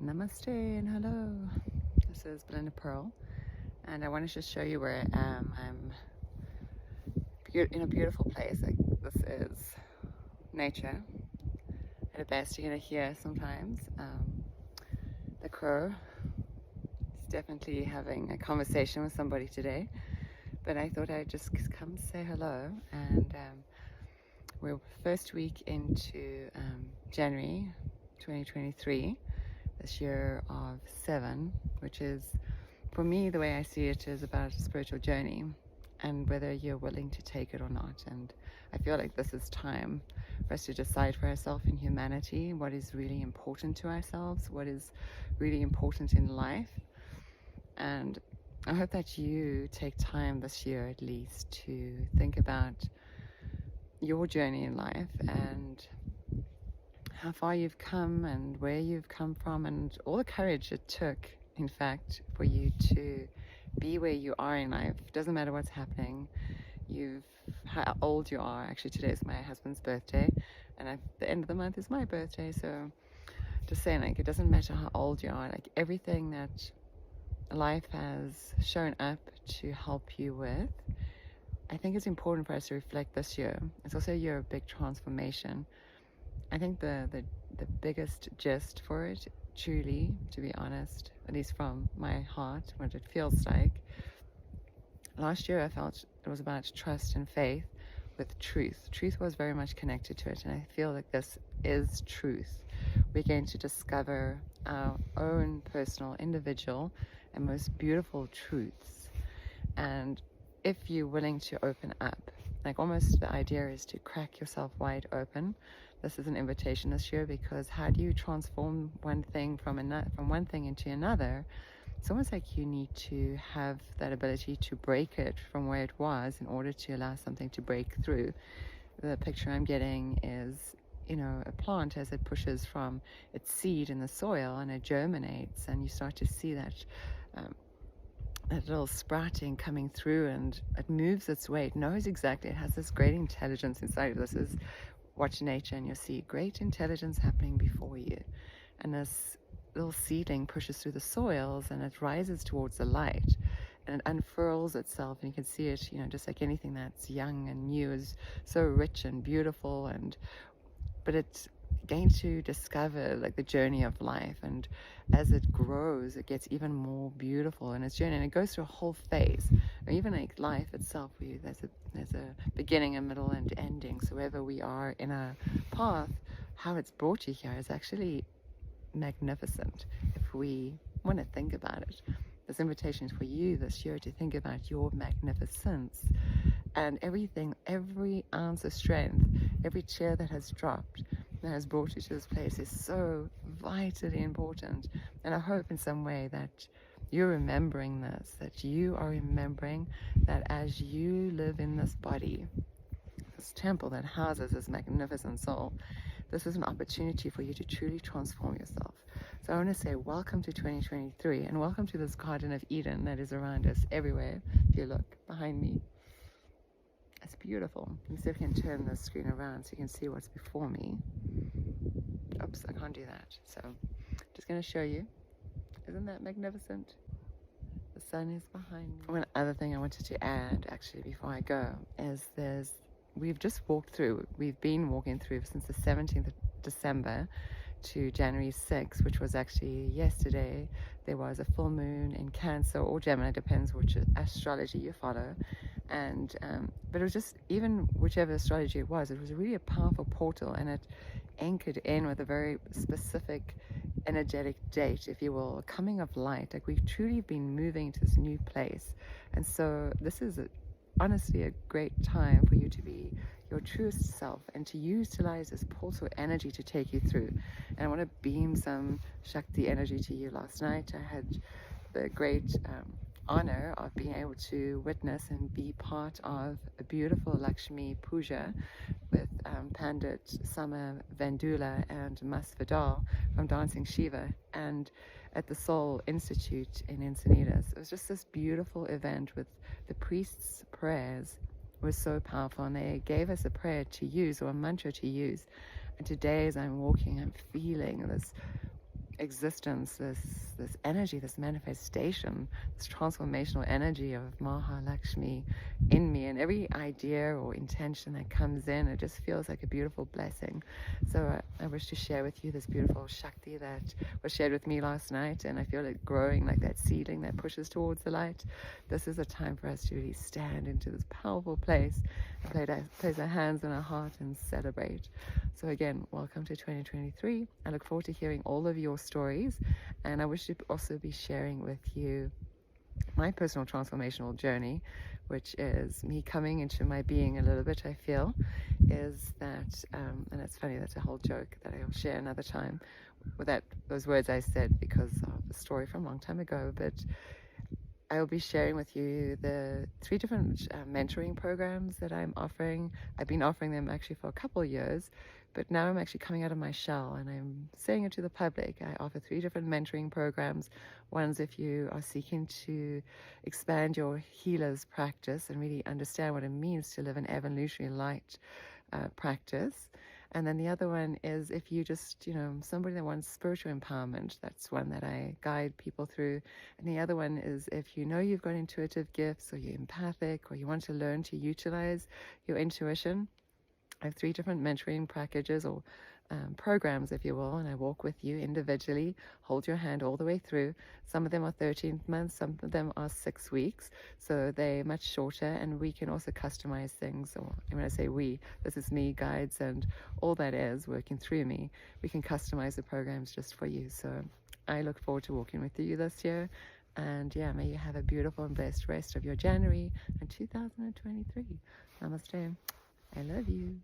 Namaste and hello. This is Belinda Pearl, and I want to just show you where I am. I'm in a beautiful place. Like, this is nature at best. You're gonna hear sometimes the crow. It's definitely having a conversation with somebody today, but I thought I'd just come say hello. And we're first week into January 2023. This year of 7, which is, for me, the way I see it, is about a spiritual journey and whether you're willing to take it or not. And I feel like this is time for us to decide for ourselves in humanity what is really important to ourselves, what is really important in life. And I hope that you take time this year at least to think about your journey in life and how far you've come and where you've come from, and all the courage it took, in fact, for you to be where you are in life. Doesn't matter what's happening, how old you are. Actually, today is my husband's birthday, and at the end of the month is my birthday. So just saying, like, it doesn't matter how old you are, like, everything that life has shown up to help you with, I think it's important for us to reflect this year. It's also a year of big transformation. I think the biggest gist for it, truly, to be honest, at least from my heart, what it feels like, last year I felt it was about trust and faith with truth. Truth was very much connected to it, and I feel like this is truth. We're going to discover our own personal, individual, and most beautiful truths. And if you're willing to open up, like, almost the idea is to crack yourself wide open. This is an invitation this year, because how do you transform one thing from one thing into another? It's almost like you need to have that ability to break it from where it was in order to allow something to break through. The picture I'm getting is, a plant as it pushes from its seed in the soil and it germinates, and you start to see that little sprouting coming through, and it moves its way. It knows exactly. It has this great intelligence inside of this. Watch nature and you'll see great intelligence happening before you. And this little seedling pushes through the soils and it rises towards the light, and it unfurls itself, and you can see it, just like anything that's young and new is so rich and beautiful, but it's going to discover, like, the journey of life, and as it grows it gets even more beautiful in its journey, and it goes through a whole phase. Or even like life itself, there's a beginning, a middle, and ending. So wherever we are in a path, how it's brought you here is actually magnificent if we want to think about it. This invitation is for you this year to think about your magnificence, and everything, every ounce of strength, every chair that has dropped, that has brought you to this place, is so vitally important. And I hope in some way that you're remembering this, that you are remembering that as you live in this body, this temple that houses this magnificent soul, this is an opportunity for you to truly transform yourself. So I want to say welcome to 2023, and welcome to this Garden of Eden that is around us everywhere. If you look behind me, it's beautiful. Let me see if I can turn the screen around so you can see what's before me. Oops, I can't do that. So just going to show you. Isn't that magnificent? The sun is behind me. One other thing I wanted to add, actually, before I go, is we've been walking through since the 17th of December to January 6th, which was actually yesterday. There was a full moon in Cancer or Gemini, depends which astrology you follow. And but it was just, even whichever astrology it was really a powerful portal, and it anchored in with a very specific energetic date, if you will, coming of light. Like, we've truly been moving to this new place, and so this is honestly a great time for you to be your truest self and to utilize this portal energy to take you through. And I want to beam some Shakti energy to you. Last night I had the great honor of being able to witness and be part of a beautiful Lakshmi Puja with Pandit Sama Vandula and Mas Vidal from Dancing Shiva, and at the Soul Institute in Encinitas. It was just this beautiful event with the priests' prayers. It was so powerful, and they gave us a prayer to use, or a mantra to use. And today, as I'm walking, I'm feeling this existence, this energy, this manifestation, this transformational energy of Mahalakshmi in me, and every idea or intention that comes in, it just feels like a beautiful blessing. So I wish to share with you this beautiful Shakti that was shared with me last night, and I feel it growing like that seedling that pushes towards the light. This is a time for us to really stand into this powerful place and place our hands on our heart and celebrate. So again, welcome to 2023. I look forward to hearing all of your stories, and I wish to also be sharing with you my personal transformational journey, which is me coming into my being a little bit. I feel is that, and it's funny, that's a whole joke that I'll share another time with those words I said because of a story from a long time ago. But I will be sharing with you the 3 different mentoring programs that I'm offering. I've been offering them actually for a couple of years, but now I'm actually coming out of my shell and I'm saying it to the public. I offer 3 different mentoring programs. One's if you are seeking to expand your healer's practice and really understand what it means to live an evolutionary light practice. And then the other one is if you just, somebody that wants spiritual empowerment, that's one that I guide people through. And the other one is if you know you've got intuitive gifts or you're empathic or you want to learn to utilize your intuition. I have 3 different mentoring packages or programs, if you will, and I walk with you individually, hold your hand all the way through. Some of them are 13 months, some of them are 6 weeks, so they're much shorter, and we can also customize things. Or when I say we, this is me, guides, and all that is working through me. We can customize the programs just for you. So I look forward to walking with you this year. And yeah, may you have a beautiful and blessed rest of your January and 2023. Namaste. I love you.